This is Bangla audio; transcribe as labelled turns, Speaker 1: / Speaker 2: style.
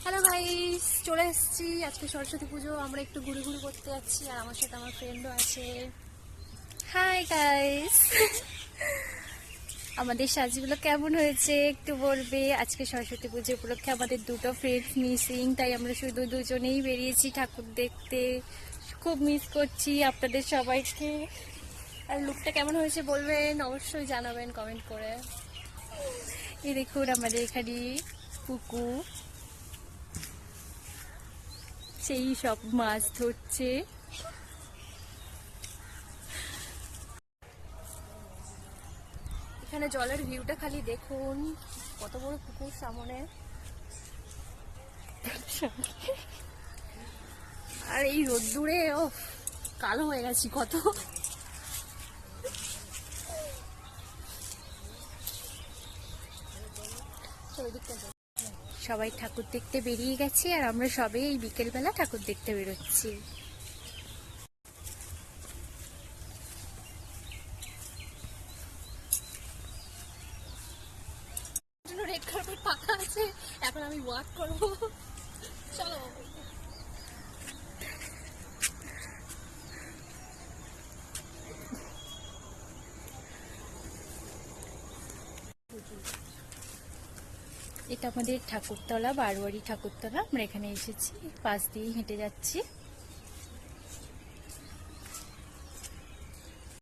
Speaker 1: হ্যালো গাইস, চলে এসেছি। আজকে সরস্বতী পুজো, আমরা একটু ঘুরে ঘুরে করতে যাচ্ছি আর আমার সাথে আমার ফ্রেন্ডও আছে। হাই গাইস, আমাদের সাজগুলো কেমন হয়েছে একটু বলবে। আজকে সরস্বতী পুজো উপলক্ষে আমাদের দুটো ফ্রেন্ডস মিসিং, তাই আমরা শুধু দুজনেই বেরিয়েছি ঠাকুর দেখতে। খুব মিস করছি আপনাদের সবাইকে। আর লুকটা কেমন হয়েছে বলবেন, অবশ্যই জানাবেন কমেন্ট করে। এই দেখুন আমাদের এখানে পুকু সেই সব মাছ ধরছে। এখানে জলের ভিউটা খালি দেখুন, কত বড় পুকুর সামনে। আর এই রোদ্দুরে ও কালো হয়ে গেছি কত। সবাই ঠাকুর দেখতে বেরিয়ে গেছে আর আমরা সবাই এই বিকেলবেলা ঠাকুর দেখতে বেরোচ্ছি। রেড কার্পেট পাকা আছে, এখন আমি ওয়াক করবো। চলো। এটা আমাদের ঠাকুরতলা, বারোয়ারি ঠাকুরতলা। আমরা এখানে এসেছি, পাশ দিয়ে হেঁটে যাচ্ছি।